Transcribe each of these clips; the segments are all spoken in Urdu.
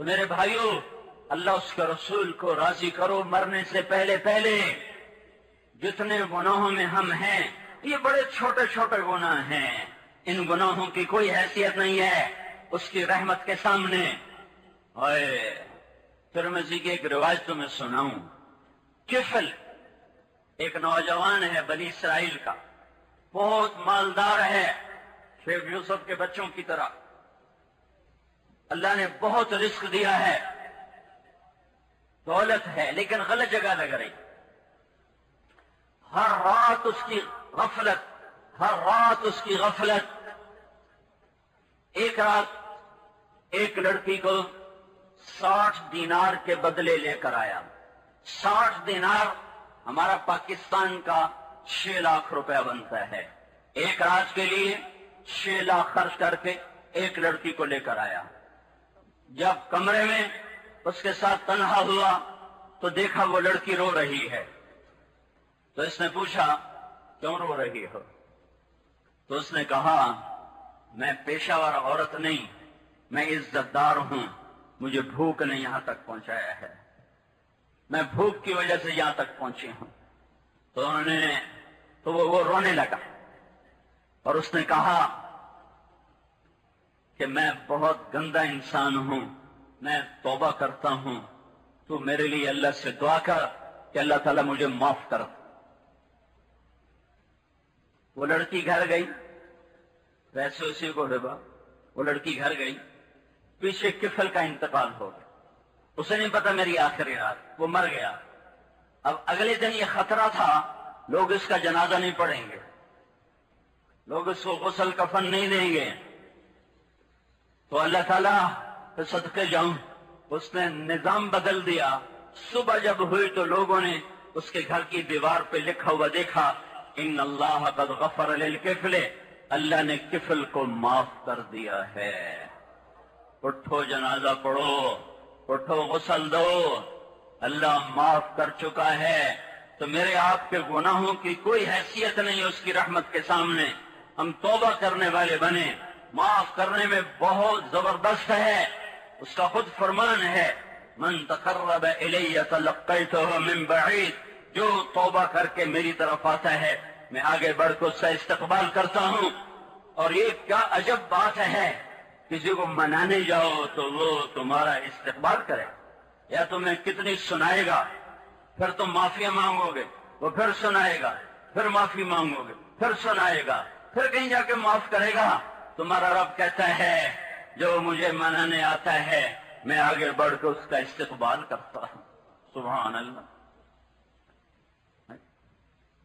تو میرے بھائیوں، اللہ اس کے رسول کو راضی کرو مرنے سے پہلے پہلے۔ جتنے گناہوں میں ہم ہیں یہ بڑے چھوٹے چھوٹے گناہ ہیں، ان گناہوں کی کوئی حیثیت نہیں ہے اس کی رحمت کے سامنے۔ ترمذی کی ایک روایت تو میں سناؤں۔ کفل ایک نوجوان ہے بنی اسرائیل کا، بہت مالدار ہے، شیخ یوسف کے بچوں کی طرح۔ اللہ نے بہت رزق دیا ہے، دولت ہے، لیکن غلط جگہ لگ رہی۔ ہر رات اس کی غفلت، ہر رات اس کی غفلت۔ ایک رات ایک لڑکی کو 60 دینار کے بدلے لے کر آیا۔ 60 دینار ہمارا پاکستان کا 6 لاکھ روپیہ بنتا ہے۔ ایک رات کے لیے 6 لاکھ خرچ کر کے ایک لڑکی کو لے کر آیا۔ جب کمرے میں اس کے ساتھ تنہا ہوا تو دیکھا وہ لڑکی رو رہی ہے۔ تو اس نے پوچھا کیوں رو رہی ہو؟ تو اس نے کہا میں پیشہ ور عورت نہیں، میں عزت دار ہوں، مجھے بھوک نے یہاں تک پہنچایا ہے، میں بھوک کی وجہ سے یہاں تک پہنچی ہوں۔ تو وہ رونے لگا اور اس نے کہا کہ میں بہت گندا انسان ہوں، میں توبہ کرتا ہوں، تو میرے لیے اللہ سے دعا کر کہ اللہ تعالیٰ مجھے معاف کر۔ وہ لڑکی گھر گئی، ویسے اسی کو ڈبا، وہ لڑکی گھر گئی، پیچھے کفل کا انتقال ہو گیا، اسے نہیں پتا میری آخری رات، وہ مر گیا۔ اب اگلے دن یہ خطرہ تھا لوگ اس کا جنازہ نہیں پڑھیں گے، لوگ اس کو غسل کفن نہیں دیں گے۔ تو اللہ تعالیٰ کے صدقے جاؤں، اس نے نظام بدل دیا۔ صبح جب ہوئی تو لوگوں نے اس کے گھر کی دیوار پہ لکھا ہوا دیکھا ان اللہ قد غفر للکفل، اللہ نے کفل کو معاف کر دیا ہے۔ اٹھو جنازہ پڑھو، اٹھو غسل دو، اللہ معاف کر چکا ہے۔ تو میرے آپ کے گناہوں کی کوئی حیثیت نہیں اس کی رحمت کے سامنے۔ ہم توبہ کرنے والے بنے، معاف کرنے میں بہت زبردست ہے۔ اس کا خود فرمان ہے من تقرب الی تلقیتہ من بعید، جو توبہ کر کے میری طرف آتا ہے میں آگے بڑھ کر اس کا استقبال کرتا ہوں۔ اور یہ کیا عجب بات ہے، کسی کو منانے جاؤ تو وہ تمہارا استقبال کرے، یا تمہیں کتنی سنائے گا، پھر تم معافی مانگو گے، وہ پھر سنائے گا، پھر معافی مانگو گے، پھر سنائے گا، پھر کہیں جا کے معاف کرے گا۔ تمہارا رب کہتا ہے جو مجھے منانے آتا ہے میں آگے بڑھ کے اس کا استقبال کرتا ہوں۔ سبحان اللہ۔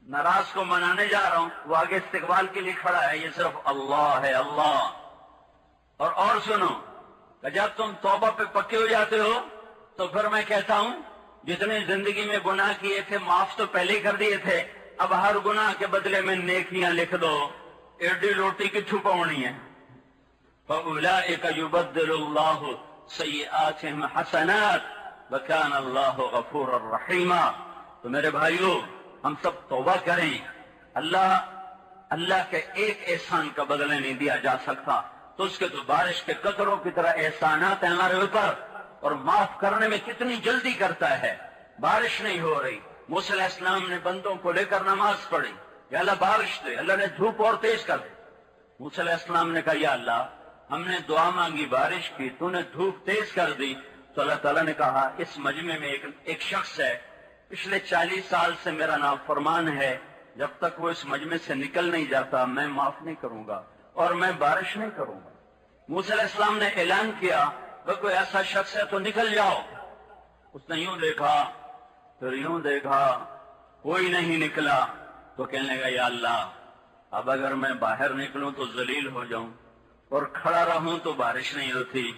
ناراض کو منانے جا رہا ہوں، وہ آگے استقبال کے لیے کھڑا ہے، یہ صرف اللہ ہے، اللہ۔ اور سنو کہ جب تم توبہ پہ پکے ہو جاتے ہو تو پھر میں کہتا ہوں جتنے زندگی میں گناہ کیے تھے معاف تو پہلے ہی کر دیے تھے، اب ہر گناہ کے بدلے میں نیکیاں لکھ دو، ایڈی روٹی کی چھپاونی ہے۔ فَأُولَئِكَ يُبَدِّلُ اللَّهُ سَيِّئَاتِهِمْ حَسَنَاتٍ وَكَانَ اللَّهُ غَفُورًا رَحِيمًا۔ تو میرے بھائیو ہم سب توبہ کریں۔ اللہ کے ایک احسان کا بدلہ نہیں دیا جا سکتا، تو اس کے تو بارش کے قطروں کی طرح احسانات ہیں ہمارے اوپر، اور معاف کرنے میں کتنی جلدی کرتا ہے۔ بارش نہیں ہو رہی، موسیٰ علیہ السلام نے بندوں کو لے کر نماز پڑھی، یا اللہ بارش دے، اللہ نے دھوپ اور تیز کر دی۔ موسیٰ علیہ السلام نے کہا یا اللہ ہم نے دعا مانگی بارش کی، تو نے دھوپ تیز کر دی۔ تو اللہ تعالیٰ نے کہا اس مجمع میں ایک شخص ہے پچھلے 40 سال سے میرا نافرمان ہے، جب تک وہ اس مجمع سے نکل نہیں جاتا میں معاف نہیں کروں گا اور میں بارش نہیں کروں گا۔ موسیٰ علیہ السلام نے اعلان کیا کہ کوئی ایسا شخص ہے تو نکل جاؤ۔ اس نے یوں دیکھا پھر یوں دیکھا، کوئی نہیں نکلا، تو کہنے لگا یا اللہ اب اگر میں باہر نکلوں تو ذلیل ہو جاؤں، اور کھڑا رہوں تو بارش نہیں ہوتی،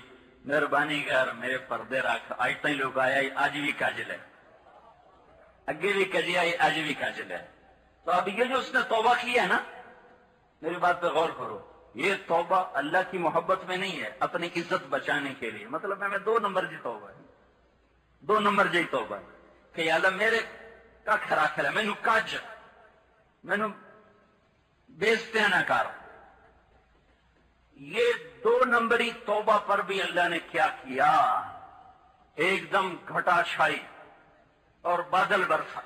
مہربانی کر میرے پردے رکھ۔ آج تک لوگ آیا آج بھی کاجل ہے، اگے بھی کجی آئی آج بھی کاجل ہے۔ تو اب یہ جو اس نے توبہ کیا ہے نا، میری بات پہ غور کرو، یہ توبہ اللہ کی محبت میں نہیں ہے، اپنی عزت بچانے کے لیے۔ مطلب میں 2 نمبر جی توبہ ہے، 2 نمبر جی توبہ ہے کہ یا اللہ میرے کا کھرا کھلا مینو کج، مینو بیزتے نہ کر۔ یہ 2 نمبری توبہ پر بھی اللہ نے کیا کیا، ایک دم گھٹا چھائی اور بادل برسا.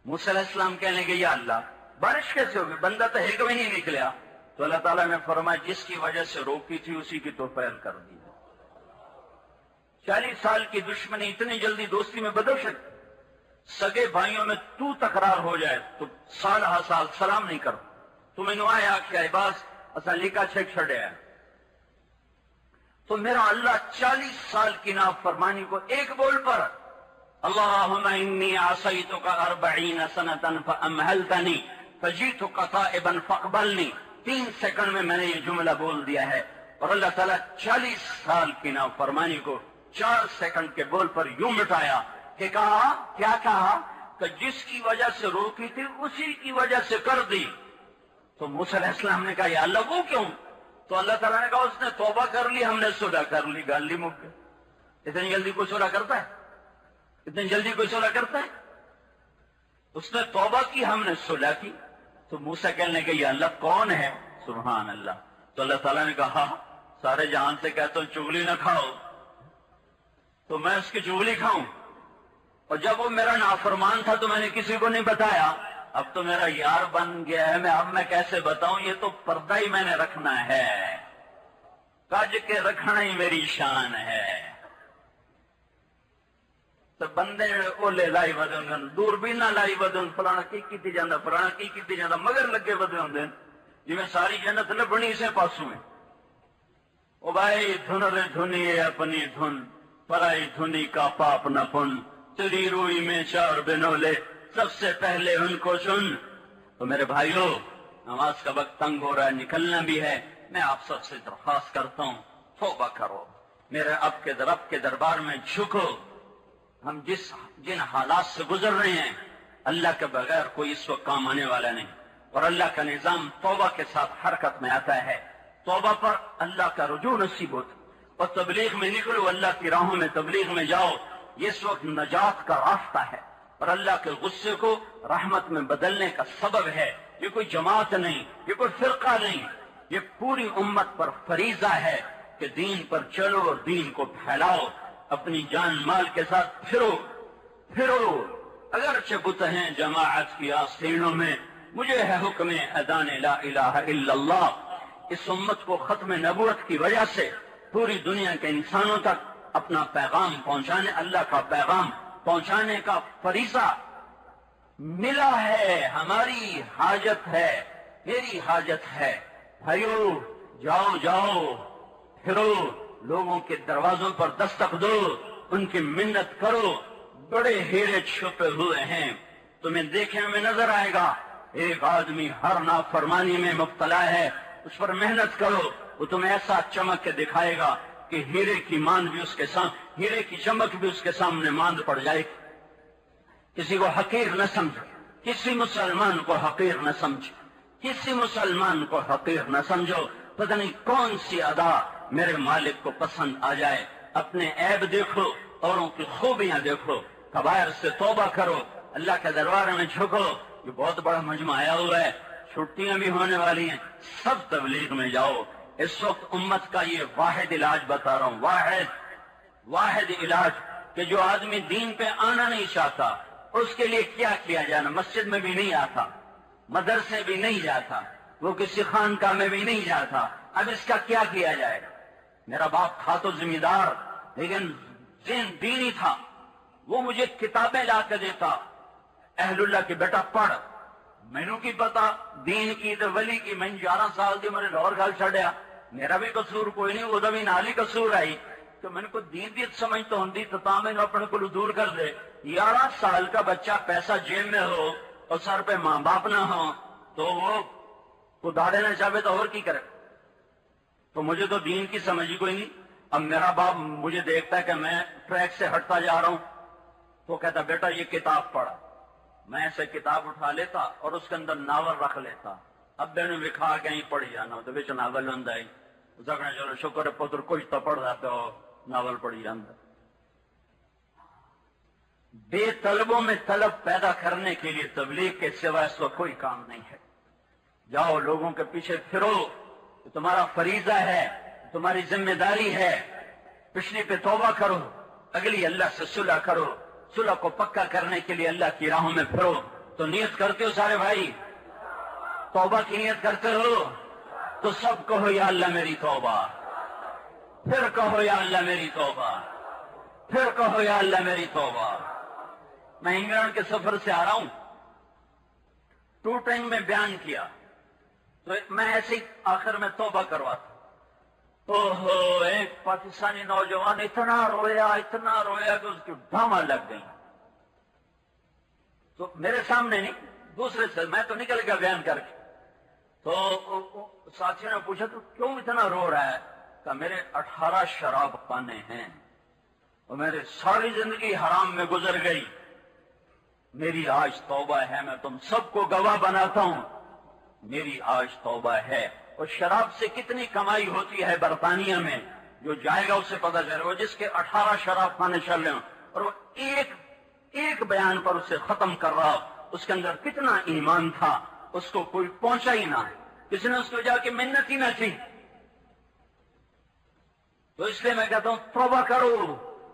موسیٰ علیہ السلام کہنے لگے یا اللہ بارش کیسے ہوگی؟ بندہ تو ایک بھی نہیں نکلا. تو اللہ تعالیٰ نے فرمایا جس کی وجہ سے روکی تھی اسی کی تو فیل کر دی. 40 سال کی دشمنی اتنی جلدی دوستی میں بدل سکتی؟ سگے بھائیوں میں تو تکرار ہو جائے تو سال ہا سال سلام نہیں کرو. تمہیں نو آیا کیا باز اصلا لکھا چھک چھڑے ہے. تو میرا اللہ 40 سال کی نافرمانی کو ایک بول پر اللہم انی عصیتک 40 سنتا فامہلتنی فجیتک تائبا فاقبلنی، 3 سیکنڈ میں نے یہ جملہ بول دیا ہے. اور اللہ تعالیٰ 40 سال کی نافرمانی کو 4 سیکنڈ کے بول پر یوں مٹایا کہ کہا کیا کہا کہ جس کی وجہ سے روکی تھی اسی کی وجہ سے کر دی. تو موسیٰ علیہ السلام نے کہا یا اللہ وہ کیوں؟ تو اللہ تعالیٰ نے کہا اس نے توبہ کر لی، ہم نے صلح کر لی، گالی مک گئی. اتنی جلدی کوئی صلح کرتا ہے؟ اتنی جلدی کوئی صلح کرتا ہے؟ اس نے توبہ کی، ہم نے صلح کی. تو موسیٰ کہنے کہ یا اللہ کون ہے؟ سبحان اللہ. تو اللہ تعالیٰ نے کہا سارے جہان سے کہتا ہوں چغلی نہ کھاؤ تو میں اس کی چغلی کھاؤں. اور جب وہ میرا نافرمان تھا تو میں نے کسی کو نہیں بتایا. اب تو میرا یار بن گیا ہے، اب میں کیسے بتاؤں؟ یہ تو پردہ ہی میں نے رکھنا ہے، کج کے رکھنا ہی میری شان ہے. تو بندے اولے لائی ودن، دوربین لائی ودن، فلانا کی کیتی جاندہ، فلانا کی کیتی جاندہ، مگر لگے ودے ہوندے جی میں ساری جنت لبنی سے پاسوں میں. او بھائی دھن رے دھنی اپنی دھن، پرائی دھنی کا پاپ نہ پن، تیری روئی میں 4 بنولے سب سے پہلے ان کو سن. تو میرے بھائیو نماز کا وقت تنگ ہو رہا ہے، نکلنا بھی ہے. میں آپ سب سے درخواست کرتا ہوں توبہ کرو، میرے اب کے دربار میں جھکو. ہم جن حالات سے گزر رہے ہیں اللہ کے بغیر کوئی اس وقت کام آنے والا نہیں. اور اللہ کا نظام توبہ کے ساتھ حرکت میں آتا ہے. توبہ پر اللہ کا رجوع نصیب ہوتا. اور تبلیغ میں نکلو، اللہ کی راہوں میں تبلیغ میں جاؤ. یہ اس وقت نجات کا راستہ ہے اور اللہ کے غصے کو رحمت میں بدلنے کا سبب ہے. یہ کوئی جماعت نہیں، یہ کوئی فرقہ نہیں، یہ پوری امت پر فریضہ ہے کہ دین پر چلو اور دین کو پھیلاؤ. اپنی جان مال کے ساتھ پھرو. اگرچہ بت ہیں جماعت کی آستینوں میں، مجھے ہے حکم اذان لا الہ الا اللہ. اس امت کو ختم نبوت کی وجہ سے پوری دنیا کے انسانوں تک اپنا پیغام پہنچانے، اللہ کا پیغام پہنچانے کا فریضہ ملا ہے. ہماری حاجت ہے، میری حاجت ہے. بھائیو جاؤ پھرو، لوگوں کے دروازوں پر دستک دو، ان کی منت کرو. بڑے ہیرے چھپے ہوئے ہیں، تمہیں دیکھنے میں نظر آئے گا. ایک آدمی ہر نافرمانی میں مبتلا ہے، اس پر محنت کرو، وہ تمہیں ایسا چمک کے دکھائے گا کہ ہیرے کی ماند بھی اس کے سامنے، ہیرے کی چمک بھی اس کے سامنے ماند پڑ جائے. کسی کو حقیر نہ سمجھو، کسی مسلمان کو حقیر نہ سمجھو، کسی مسلمان کو حقیر نہ سمجھو. پتہ نہیں کون سی ادا میرے مالک کو پسند آ جائے. اپنے عیب دیکھو، اوروں کی خوبیاں دیکھو، کبائر سے توبہ کرو، اللہ کے دربار میں جھکو. یہ بہت بڑا مجمع آیا ہوا ہے، چھٹیاں بھی ہونے والی ہیں، سب تبلیغ میں جاؤ. اس وقت امت کا یہ واحد علاج بتا رہا ہوں، واحد علاج کہ جو آدمی دین پہ آنا نہیں چاہتا اس کے لیے کیا کیا جانا. مسجد میں بھی نہیں آتا، مدرسے بھی نہیں جاتا، وہ کسی خانقاہ میں بھی نہیں جاتا. اب اس کا کیا کیا جائے؟ میرا باپ تھا تو ذمہ دار، لیکن دینی تھا. وہ مجھے کتابیں لا کے دیتا، اہل اللہ کی بیٹا پڑھ. مینوں کی پتا دین کی تے ولی کی. میں 11 سال دی میرے لاہور گل چھڑیا، میرا بھی قصور کوئی نہیں، وہ بھی نال ہی قصور آئی. تو میں کو دین دی سمجھ تو ہوندی تو تا میں اپنے کو دور کر دے. 11 سال کا بچہ پیسہ جیب میں ہو اور سر پہ ماں باپ نہ ہو تو وہ خدا دینا چاہے تو اور کی کرے. تو مجھے تو دین کی سمجھ ہی کوئی نہیں. اب میرا باپ مجھے دیکھتا ہے کہ میں ٹریک سے ہٹتا جا رہا ہوں تو کہتا بیٹا یہ کتاب پڑھا. میں ایسے کتاب اٹھا لیتا اور اس کے اندر ناول رکھ لیتا. اب میں نے لکھا کہیں پڑھی جانا تو بچ ناول ہوندا ہے. زکنا چلو شکر ہے پتر کچھ تو پڑھ رہا تو ناول پڑھی جانا. بے طلبوں میں طلب پیدا کرنے کے لیے تبلیغ کے سوا اس وقت کوئی کام نہیں ہے. جاؤ لوگوں کے پیچھے پھرو، تمہارا فریضہ ہے، تمہاری ذمہ داری ہے. پچھلی پہ توبہ کرو، اگلی اللہ سے صلح کرو، صلح کو پکا کرنے کے لیے اللہ کی راہوں میں پھرو۔ تو نیت کرتے ہو سارے بھائی؟ توبہ کی نیت کرتے ہو؟ تو سب کہو یا اللہ میری توبہ، پھر کہو یا اللہ میری توبہ، پھر کہو یا اللہ میری توبہ۔ میں انگلینڈ کے سفر سے آ رہا ہوں، ٹو ٹائم میں بیان کیا تو میں ایسے ہی آخر میں توبہ کرواتا۔ ایک پاکستانی نوجوان اتنا رویا کہ اس کی ڈھاما لگ گئی۔ تو میرے سامنے نہیں، دوسرے سے، میں تو نکل گیا بیان کر کے۔ تو ساتھیوں نے پوچھا تو کیوں اتنا رو رہا ہے؟ کہ میرے 18 شراب خانے ہیں اور میری ساری زندگی حرام میں گزر گئی، میری آج توبہ ہے، میں تم سب کو گواہ بناتا ہوں، میری آج توبہ ہے۔ اور شراب سے کتنی کمائی ہوتی ہے برطانیہ میں، جو جائے گا اسے پتہ چلے گا، جس کے 18 شراب خانے چل رہے ہوں اور وہ ایک بیان پر اسے ختم کر رہا، اس کے اندر کتنا ایمان تھا، اس کو کوئی پہنچا ہی نہ، کسی نے اس کو جا کے منت ہی نہ کی۔ تو اس لیے میں کہتا ہوں توبہ کرو،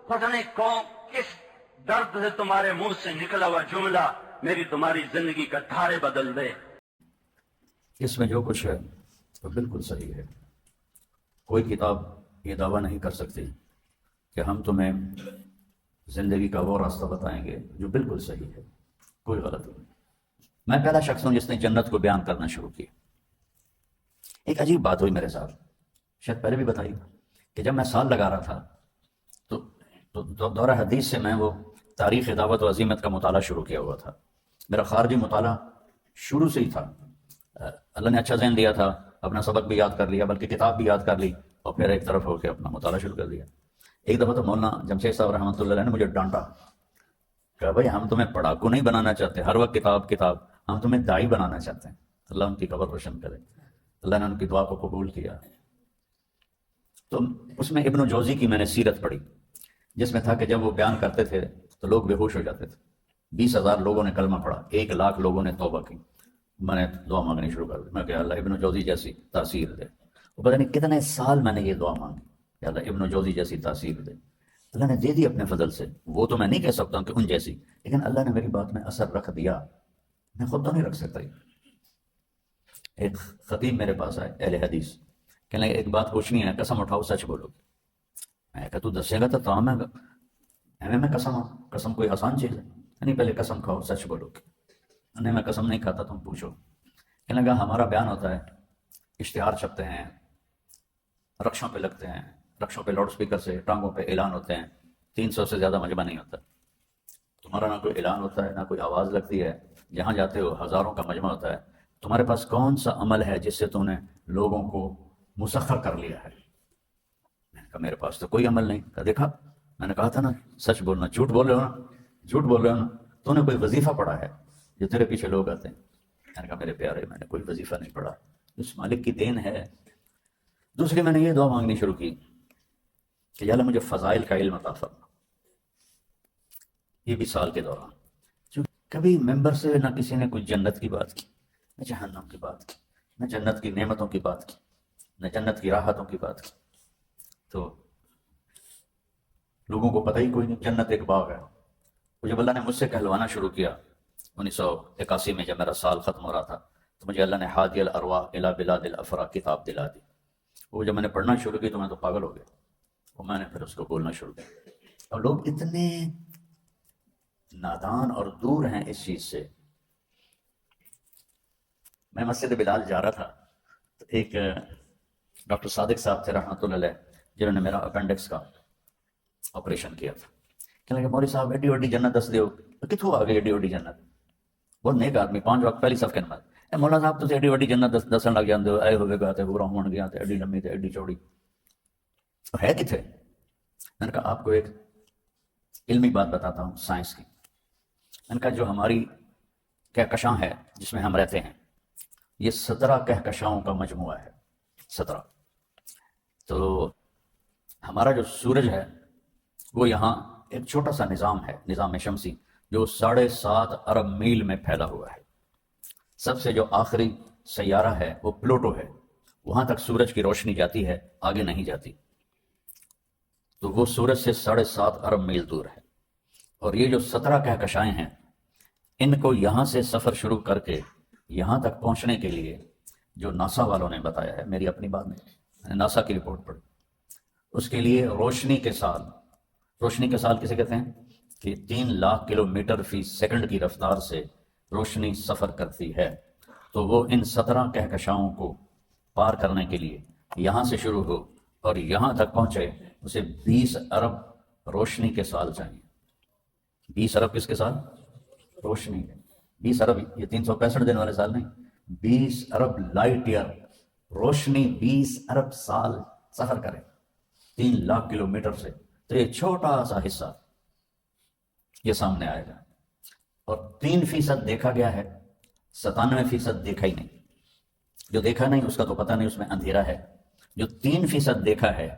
پتہ نہیں کون کس درد سے تمہارے منہ سے نکلا ہوا جملہ میری تمہاری زندگی کا دھارے بدل دے۔ اس میں جو کچھ ہے وہ بالکل صحیح ہے۔ کوئی کتاب یہ دعویٰ نہیں کر سکتی کہ ہم تمہیں زندگی کا وہ راستہ بتائیں گے جو بالکل صحیح ہے، کوئی غلط نہیں۔ میں پہلا شخص ہوں جس نے جنت کو بیان کرنا شروع کیا۔ ایک عجیب بات ہوئی میرے ساتھ، شاید پہلے بھی بتائی، کہ جب میں سال لگا رہا تھا تو دورہ حدیث سے میں وہ تاریخ دعوت و عزیمت کا مطالعہ شروع کیا ہوا تھا۔ میرا خارجی مطالعہ شروع سے ہی تھا، اللہ نے اچھا ذہن دیا تھا، اپنا سبق بھی یاد کر لیا، بلکہ کتاب بھی یاد کر لی، اور پھر ایک طرف ہو کے اپنا مطالعہ شروع کر دیا۔ ایک دفعہ تو مولانا جمشید صاحب رحمۃ اللہ علیہ نے مجھے ڈانٹا کہ بھائی ہم تمہیں پڑھاکو نہیں بنانا چاہتے، ہر وقت کتاب، ہم تمہیں داعی بنانا چاہتے ہیں۔ اللہ ان کی قبر روشن کرے، اللہ نے ان کی دعا کو قبول کیا۔ تو اس میں ابن جوزی کی میں نے سیرت پڑھی، جس میں تھا کہ جب وہ بیان کرتے تھے تو لوگ بے ہوش ہو جاتے تھے۔ 20,000 لوگوں نے کلمہ پڑھا، 1,00,000 لوگوں نے توبہ کی۔ میں نے دعا مانگنی شروع کر دی، میں کہ اللہ ابن جوزی جیسی تاثیر دے۔ وہ پتہ نہیں کتنے سال میں نے یہ دعا مانگی کہ اللہ ابن جوزی جیسی تاثیر دے۔ اللہ نے دے دی اپنے فضل سے، وہ تو میں نہیں کہہ سکتا ہوں کہ ان جیسی، لیکن اللہ نے میری بات میں اثر رکھ دیا، میں خود تو نہیں رکھ سکتا۔ ایک خطیب میرے پاس آئے، اہل حدیث، کہنے لگے ایک بات پوچھنی ہے، قسم اٹھاؤ سچ بولو گے؟ میں کہا تو دسے گا تو میں قسم کوئی آسان چیز ہے؟ نہیں، پہلے قسم کھاؤ سچ بولو گے؟ نہیں میں قسم نہیں کھاتا، تم پوچھو۔ کہنے لگا ہمارا بیان ہوتا ہے، اشتہار چھپتے ہیں، رکشوں پہ لگتے ہیں، رکشوں پہ لاؤڈ سپیکر سے ٹانگوں پہ اعلان ہوتے ہیں، 300 سے زیادہ مجمع نہیں ہوتا۔ تمہارا نہ کوئی اعلان ہوتا ہے، نہ کوئی آواز لگتی ہے، جہاں جاتے ہو ہزاروں کا مجمع ہوتا ہے، تمہارے پاس کون سا عمل ہے جس سے تم نے لوگوں کو مسخر کر لیا ہے؟ میں نے کہا میرے پاس تو کوئی عمل نہیں۔ کہا دیکھا، میں نے کہا تھا نا سچ بولنا، جھوٹ بول رہے ہو نا، جھوٹ بول رہے ہو نا، تو نے کوئی وظیفہ پڑھا ہے جو تیرے پیچھے لوگ آتے ہیں؟ میں نے کہا میرے پیارے میں نے کوئی وظیفہ نہیں پڑھا، اس مالک کی دین ہے۔ دوسری میں نے یہ دعا مانگنی شروع کی کہ یا اللہ مجھے فضائل کا علم عطا فرما۔ یہ بھی سال کے دوران کبھی ممبر سے نہ کسی نے کوئی جنت کی بات کی، نہ جہنم کی بات کی، نہ جنت کی نعمتوں کی بات کی، نہ جنت کی راحتوں کی بات کی۔ تو لوگوں کو پتہ ہی کوئی نہیں، جنت ایک باغ ہے۔ تو جب اللہ نے مجھ سے کہلوانا شروع کیا 1981 میں، جب میرا سال ختم ہو رہا تھا، تو مجھے اللہ نے ہادی الارواح الی بلاد الافراح کتاب دلا دی۔ وہ جب میں نے پڑھنا شروع کی تو میں تو پاگل ہو گیا، اور میں نے پھر اس کو بولنا شروع کیا۔ اور لوگ اتنے نادان اور دور ہیں اس چیز سے۔ میں مسجد بلال جا رہا تھا تو ایک ڈاکٹر صادق صاحب تھے رحمۃ اللہ علیہ، جنہوں نے میرا اپینڈکس کا آپریشن کیا تھا۔ کہنے لگے مولوی صاحب ایڈی وڈی جنت دس دیو، کتوں آ گئی ایڈی وڈی جنت؟ بہت نیک آدمی، 5 وقت پہلی صف کے نماز، اے مولانا صاحب تسی ایڈی وڈی جنت دسن لگ جاندے ہو، اے ہوے گا تے پورا ہون گیا تے ایڈی لمبی تے ایڈی چوڑی، ہے کتنے؟ میں نے کہا آپ کو ایک علمی بات بتاتا ہوں سائنس کی۔ میں نے کہا جو ہماری کہکشاں ہے جس میں ہم رہتے ہیں، یہ 17 کہکشاؤں کا مجموعہ ہے، 17۔ تو ہمارا جو سورج ہے وہ یہاں ایک چھوٹا سا نظام ہے، نظام شمسی، جو 7.5 ارب میل میں پھیلا ہوا ہے۔ سب سے جو آخری سیارہ ہے وہ پلوٹو ہے، وہاں تک سورج کی روشنی جاتی ہے، آگے نہیں جاتی۔ تو وہ سورج سے 7.5 ارب میل دور ہے، اور یہ جو 17 کہکشائیں ہیں ان کو یہاں سے سفر شروع کر کے یہاں تک پہنچنے کے لیے، جو ناسا والوں نے بتایا ہے، میری اپنی بات نہیں، میں نے ناسا کی رپورٹ پڑھی، اس کے لیے روشنی کے سال کسے کہتے ہیں کہ 3 لاکھ کلومیٹر فی سیکنڈ کی رفتار سے روشنی سفر کرتی ہے، تو وہ ان 17 کہکشاؤں کو پار کرنے کے لیے یہاں سے شروع ہو اور یہاں تک پہنچے، اسے 20 ارب روشنی کے سال چاہیے۔ 20 ارب کس کے سال؟ روشنی کے 20 ارب، یہ 365 دن والے سال نہیں، 20 ارب لائٹ ایئر، روشنی 20 ارب سال سفر کرے 3 لاکھ کلومیٹر سے، تو یہ چھوٹا سا حصہ یہ سامنے آئے گا، اور 3% دیکھا گیا ہے، 97% دیکھا ہی نہیں۔ جو دیکھا نہیں اس کا تو پتہ نہیں، اس میں اندھیرا ہے۔ جو 3% دیکھا ہے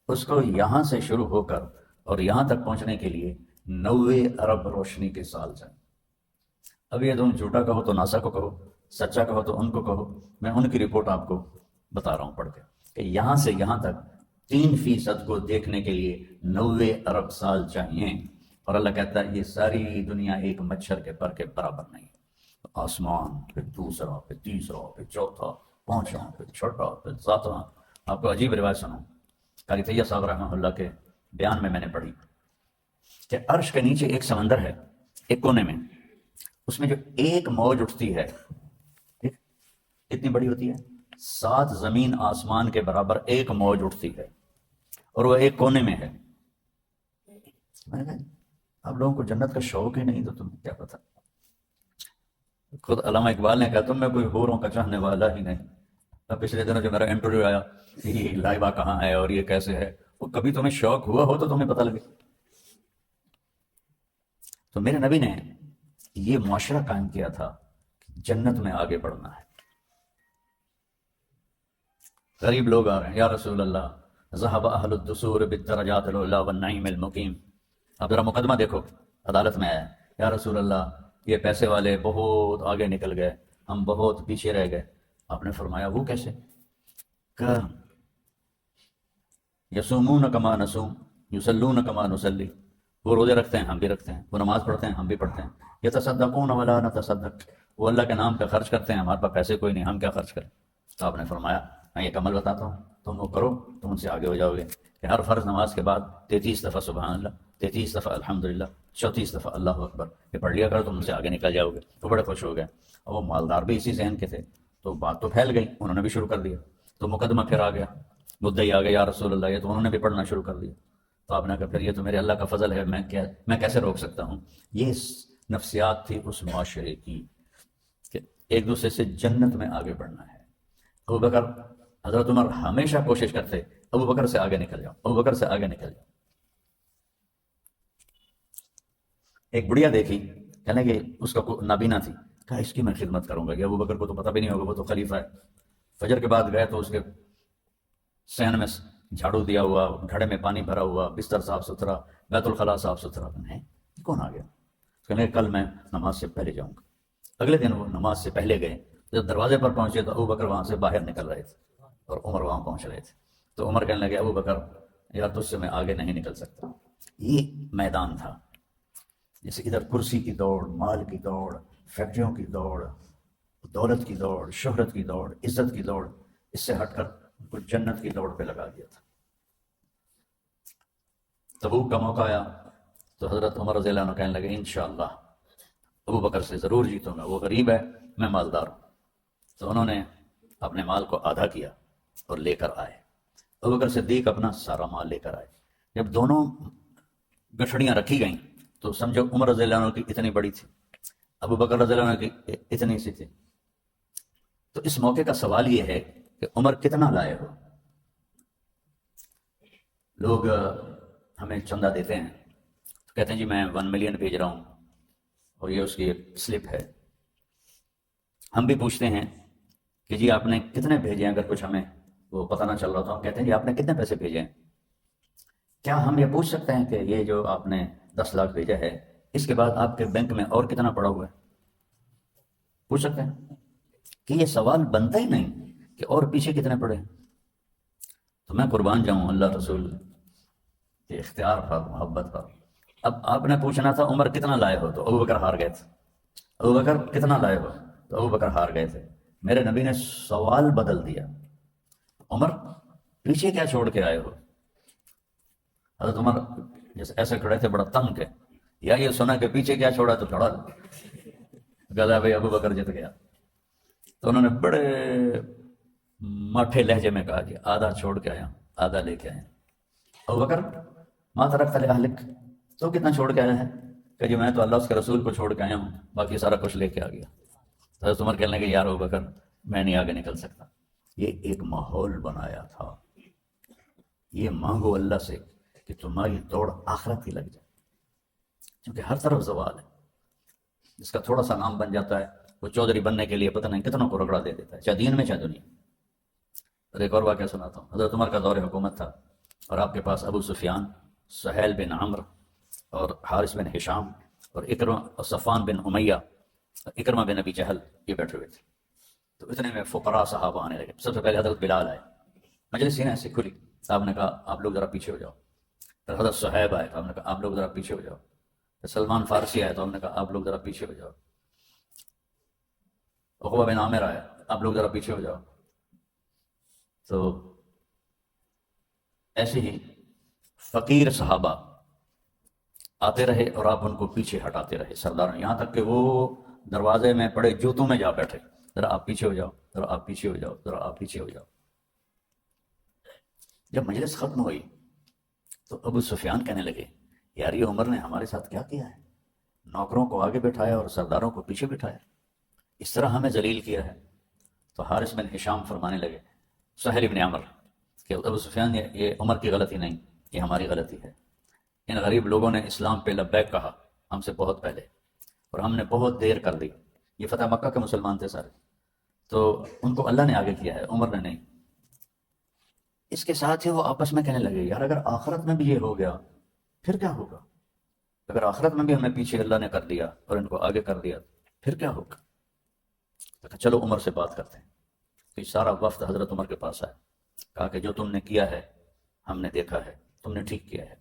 اس کو یہاں سے شروع ہو کر اور یہاں تک پہنچنے کے لیے 90 ارب روشنی کے سال چاہیے۔ اب یہ تم جھوٹا کہو تو ناسا کو کہو، سچا کہو تو ان کو کہو، میں ان کی رپورٹ آپ کو بتا رہا ہوں پڑھ کے کہ یہاں سے یہاں تک 3% کو دیکھنے کے لیے 90 ارب سال چاہیے، اور اللہ کہتا ہے یہ ساری دنیا ایک مچھر کے پر کے برابر نہیں۔ آسمان، پھر دوسرا، پھر تیسرا، پھر چوتھا، پانچواں، پھر چھٹا، پھر ساتواں۔ آپ کو عجیب روایت سنوں، قاری طیب صاحب رحمہ اللہ کے بیان میں نے پڑھی کہ عرش کے نیچے ایک سمندر ہے، ایک کونے میں، اس میں جو ایک موج اٹھتی ہے کتنی بڑی ہوتی ہے؟ 7 زمین آسمان کے برابر ایک موج اٹھتی ہے، اور وہ ایک کونے میں ہے۔ میں نے کہا آپ لوگوں کو جنت کا شوق ہی نہیں تو تمہیں کیا پتا۔ خود علامہ اقبال نے کہا تم میں کوئی حوروں کا چاہنے والا ہی نہیں۔ اب پچھلے دنوں جو میرا انٹرویو آیا کہ یہ لائبہ کہاں ہے اور یہ کیسے ہے، وہ کبھی تمہیں شوق ہوا ہو تو تمہیں پتہ لگے۔ تو میرے نبی نے یہ معاشرہ قائم کیا تھا کہ جنت میں آگے بڑھنا ہے۔ غریب لوگ آ رہے ہیں، یا رسول اللہ ذهب اہل الدثور بالدرجات العلی والنعیم المقیم۔ اب ذرا مقدمہ دیکھو، عدالت میں آیا، یا رسول اللہ یہ پیسے والے بہت آگے نکل گئے، ہم بہت پیچھے رہ گئے۔ آپ نے فرمایا وہ کیسے؟ کہ یصومون کما نصوم یصلون کما نصلی، وہ روزے رکھتے ہیں ہم بھی رکھتے ہیں، وہ نماز پڑھتے ہیں ہم بھی پڑھتے ہیں، یتصدقون ولا نتصدق، وہ اللہ کے نام پہ خرچ کرتے ہیں، ہمارے پاس پیسے کوئی نہیں، ہم کیا خرچ کریں؟ تو آپ نے فرمایا میں ایک عمل بتاتا ہوں، تم وہ کرو تم ان سے آگے ہو جاؤ گے کہ ہر فرض نماز کے بعد 33 دفعہ سبحان اللہ، 33 دفعہ الحمدللہ، 34 دفعہ اللہ اکبر، یہ پڑھ لیا کرو تم ان سے آگے نکل جاؤ گے۔ تو بڑے خوش ہو گئے، اور وہ مالدار بھی اسی ذہن کے تھے، تو بات تو پھیل گئی، انہوں نے بھی شروع کر دیا، تو مقدمہ پھر آ گیا، مدعی آ گیا یا رسول اللہ، یہ تو انہوں نے بھی پڑھنا شروع کر دیا۔ تو آپ نے کہا پھر یہ تو میرے اللہ کا فضل ہے، میں کیسے روک سکتا ہوں؟ یہ نفسیات تھی اس معاشرے کی کہ ایک دوسرے سے جنت میں آگے بڑھنا ہے۔ ابو بکر، حضرت عمر ہمیشہ کوشش کرتے ابو بکر سے آگے نکل جاؤ، ابو بکر سے آگے نکل جاؤ۔ ایک بڑھیا دیکھی، کہنے کہ اس کا نابینا تھی، کہا اس کی میں خدمت کروں گا، یہ ابو بکر کو تو پتہ بھی نہیں ہوگا، وہ تو خلیفہ ہے۔ فجر کے بعد گئے تو اس کے صحن میں جھاڑو دیا ہوا، گھڑے میں پانی بھرا ہوا، بستر صاف ستھرا، بیت الخلاء صاف ستھرا، ہے کون آ گیا؟ کہنے کل میں نماز سے پہلے جاؤں گا۔ اگلے دن وہ نماز سے پہلے گئے، جب دروازے پر پہنچے تو ابو بکر وہاں سے باہر نکل رہے تھے اور عمر وہاں پہنچ رہے تھے۔ تو عمر کہنے لگے ابو بکر یار تجھ سے میں آگے نہیں نکل سکتا۔ یہ میدان تھا، جیسے ادھر کرسی کی دوڑ، مال کی دوڑ، فیکٹریوں کی دوڑ، دولت کی دوڑ، شہرت کی دوڑ، عزت کی دوڑ، اس سے ہٹ کر کچھ جنت کی دوڑ پہ لگا دیا تھا۔ تبوک کا موقع آیا تو حضرت عمر رضی اللہ عنہ کہنے لگے انشاءاللہ ابو بکر سے ضرور جیتوں گا، وہ غریب ہے میں مالدار ہوں۔ تو انہوں نے اپنے مال کو آدھا کیا اور لے کر آئے۔ ابو بکر صدیق اپنا سارا مال لے کر آئے۔ جب دونوں گٹھڑیاں رکھی گئیں تو سمجھو عمر رضی اللہ عنہ کی اتنی بڑی تھی، ابو بکر رضی اللہ عنہ کی اتنی سی تھی۔ تو اس موقع کا سوال یہ ہے کہ عمر کتنا لائے ہو؟ لوگ ہمیں چندہ دیتے ہیں تو کہتے ہیں جی میں 1 ملین بھیج رہا ہوں اور یہ اس کی سلپ ہے۔ ہم بھی پوچھتے ہیں کہ جی آپ نے کتنے بھیجے ہیں، اگر کچھ ہمیں وہ پتہ نہ چل رہا تو ہم کہتے ہیں جی آپ نے کتنے پیسے بھیجے ہیں۔ کیا ہم یہ پوچھ سکتے ہیں کہ یہ جو آپ نے 10 لاکھ بھیجا ہے اس کے بعد آپ کے بینک میں اور کتنا پڑا ہوا ہے؟ پوچھ سکتے ہیں کہ یہ سوال بنتا ہی نہیں کہ اور پیچھے کتنے پڑے ہیں۔ تو میں قربان جاؤں اللہ رسول یہ اختیار پر، محبت پر۔ اب آپ نے پوچھنا تھا عمر کتنا لائے ہو، تو ابو بکر ہار گئے تھے۔ ابو بکر کتنا لائے ہو، تو ابو بکر ہار گئے تھے۔ میرے نبی نے سوال بدل دیا، عمر پیچھے کیا چھوڑ کے آئے ہو؟ حضرت عمر جیسے ایسے کھڑے تھے، بڑا تنگ کے، یا یہ سنا کہ پیچھے کیا چھوڑا تو چھوڑا گلا بھائی ابو بکر جت گیا۔ تو انہوں نے بڑے ماٹھے لہجے میں کہا کہ آدھا چھوڑ کے آیا، آدھا لے کے آیا۔ ابو بکر ما ترکت لأہلک، تو کتنا چھوڑ کے آیا ہے؟ کہ جی میں تو اللہ اس کے رسول کو چھوڑ کے آیا ہوں، باقی سارا کچھ لے کے آ گیا۔ حضرت عمر کہنے لگے یار ابو بکر میں نہیں آگے نکل سکتا۔ یہ ایک ماحول بنایا تھا، یہ مانگو اللہ سے کہ تمہاری دوڑ آخرت کی لگ جائے، کیونکہ ہر طرف زوال ہے۔ جس کا تھوڑا سا نام بن جاتا ہے وہ چودھری بننے کے لیے پتہ نہیں کتنا کو رگڑا دے دیتا ہے، چاہے دین میں چاہے دنیا۔ اور ایک اور واقعہ سناتا ہوں۔ حضرت عمر کا دور حکومت تھا اور آپ کے پاس ابو سفیان، سہیل بن عمرو اور حارث بن ہشام اور اکرمہ اور صفوان بن امیہ اور اکرمہ بن ابی جہل یہ بیٹھے ہوئے تھے۔ تو اتنے میں فقراء صحابہ آنے لگے۔ سب سے پہلے حضرت بلال آئے، مجلس ہی نا ایسے کھلی، آپ نے کہا آپ لوگ ذرا پیچھے ہو جاؤ۔ پھر حضرت صہیب آئے تو ہم نے کہا آپ لوگ ذرا پیچھے ہو جاؤ۔ پھر سلمان فارسی آئے تو ہم نے کہا آپ لوگ ذرا پیچھے ہو جاؤ۔ عقبہ بن عامر آئے، آپ لوگ ذرا پیچھے ہو جاؤ۔ تو ایسے ہی فقیر صحابہ آتے رہے اور آپ ان کو پیچھے ہٹاتے رہے سرداروں، یہاں تک کہ وہ دروازے میں پڑے جوتوں میں جا بیٹھے، ذرا آپ پیچھے ہو جاؤ، ذرا آپ پیچھے ہو جاؤ، ذرا آپ پیچھے ہو جاؤ۔ جب مجلس ختم ہوئی تو ابو سفیان کہنے لگے یار یہ عمر نے ہمارے ساتھ کیا کیا ہے، نوکروں کو آگے بٹھایا اور سرداروں کو پیچھے بٹھایا، اس طرح ہمیں ذلیل کیا ہے۔ تو حارث بن ہشام فرمانے لگے سہیل بن عمر کہ ابو سفیان یہ عمر کی غلطی نہیں، یہ ہماری غلطی ہے۔ ان غریب لوگوں نے اسلام پہ لبیک کہا ہم سے بہت پہلے، اور ہم نے بہت دیر کر دی۔ یہ فتح مکہ کے مسلمان تھے سارے، تو ان کو اللہ نے آگے کیا ہے، عمر نے نہیں۔ اس کے ساتھ ہی وہ آپس میں کہنے لگے یار اگر آخرت میں بھی یہ ہو گیا پھر کیا ہوگا؟ اگر آخرت میں بھی ہمیں پیچھے اللہ نے کر دیا اور ان کو آگے کر دیا پھر کیا ہوگا؟ تو چلو عمر سے بات کرتے ہیں۔ تو یہ سارا وفد حضرت عمر کے پاس آیا، کہا کہ جو تم نے کیا ہے ہم نے دیکھا ہے، تم نے ٹھیک کیا ہے۔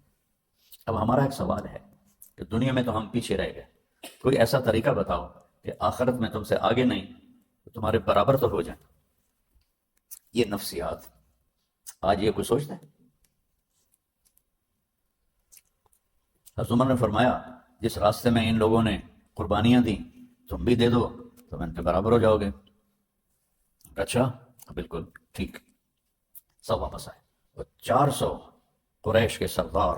اب ہمارا ایک سوال ہے کہ دنیا میں تو ہم پیچھے رہ گئے، کوئی ایسا طریقہ بتاؤ کہ آخرت میں تم سے آگے نہیں تو تمہارے برابر تو ہو جائیں۔ یہ نفسیات آج یہ کوئی سوچتا ہے؟ حضرت عمر نے فرمایا جس راستے میں ان لوگوں نے قربانیاں دی تم بھی دے دو، تم ان کے برابر ہو جاؤ گے۔ اچھا بالکل ٹھیک۔ سب واپس آئے اور 400 قریش کے سردار،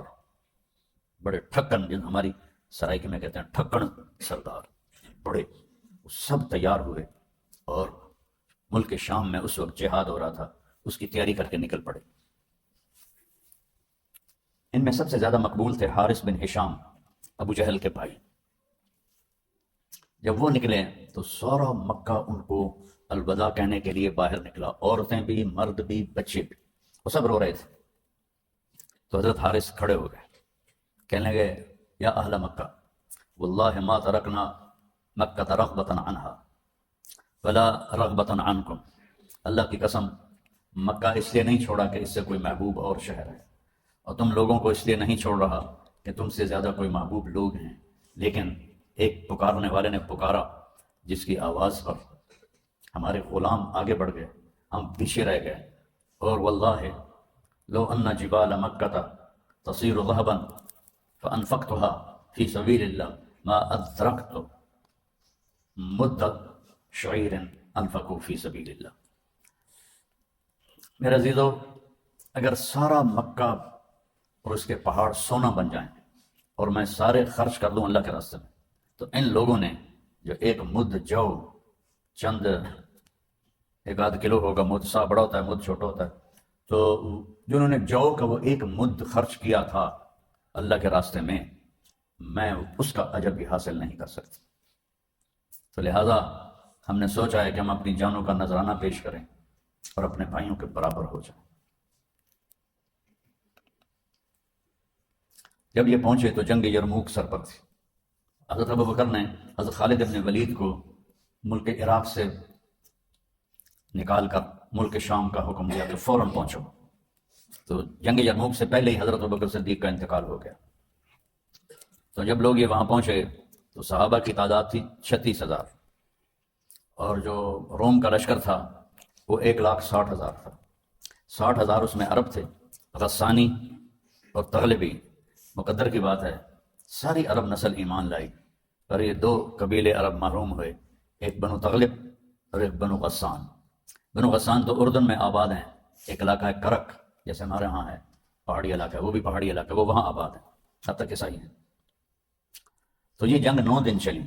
بڑے ٹھکن، جن ہماری سرائکی میں کہتے ہیں ٹھکن سردار، بڑے، سب تیار ہوئے اور ملک شام میں اس وقت جہاد ہو رہا تھا، اس کی تیاری کر کے نکل پڑے۔ ان میں سب سے زیادہ مقبول تھے حارث بن ہشام، ابو جہل کے بھائی۔ جب وہ نکلے تو سارا مکہ ان کو الوداع کہنے کے لیے باہر نکلا، عورتیں بھی، مرد بھی، بچے بھی، وہ سب رو رہے تھے۔ تو حضرت حارث کھڑے ہو گئے، کہنے لگے یا اہل مکہ واللہ ما ترکنا مکہ رغبۃ عنہا ولا رغبۃ عنکم، اللہ کی قسم مکہ اس لیے نہیں چھوڑا کہ اس سے کوئی محبوب اور شہر ہے، اور تم لوگوں کو اس لیے نہیں چھوڑ رہا کہ تم سے زیادہ کوئی محبوب لوگ ہیں، لیکن ایک پکارنے والے نے پکارا جس کی آواز پر ہمارے غلام آگے بڑھ گئے، ہم پیچھے رہ گئے۔ اور واللہ لو ان جبال مکہ تصیر ذهبا فانفقتها فی سبیل اللہ ما ادرکت مد شعیر انفقوا فی سبیل اللہ۔ میرے عزیزو، اگر سارا مکہ اور اس کے پہاڑ سونا بن جائیں اور میں سارے خرچ کر دوں اللہ کے راستے میں، تو ان لوگوں نے جو ایک مد جو، چند ایک آدھ کلو ہوگا، مد سا بڑا ہوتا ہے، مد چھوٹا ہوتا ہے، تو جنہوں نے جو کا وہ ایک مد خرچ کیا تھا اللہ کے راستے میں اس کا اجر بھی حاصل نہیں کر سکتی۔ تو لہٰذا ہم نے سوچا ہے کہ ہم اپنی جانوں کا نذرانہ پیش کریں اور اپنے بھائیوں کے برابر ہو جائیں۔ جب یہ پہنچے تو جنگ یرموک سر پر تھی۔ حضرت ابو بکر نے حضرت خالد بن ولید کو ملک عراق سے نکال کر ملک شام کا حکم دیا کہ فوراً پہنچو۔ تو جنگ یرموک سے پہلے ہی حضرت ابوبکر صدیق کا انتقال ہو گیا۔ تو جب لوگ یہ وہاں پہنچے تو صحابہ کی تعداد تھی 36,000، اور جو روم کا لشکر تھا وہ 1,60,000 تھا۔ 60,000 اس میں عرب تھے، غسانی اور تغلبی۔ مقدر کی بات ہے ساری عرب نسل ایمان لائی، پر یہ دو قبیلے عرب محروم ہوئے، ایک بنو تغلب اور ایک بنو غسان۔ بنو غسان تو اردن میں آباد ہیں، ایک علاقہ ہے کرک جیسے ہمارے ہاں ہے، پہاڑی علاقہ ہے، وہ بھی پہاڑی علاقہ ہے، وہ وہاں آباد ہے، اب تک عیسائی ہیں۔ تو یہ جنگ 9 دن چلی،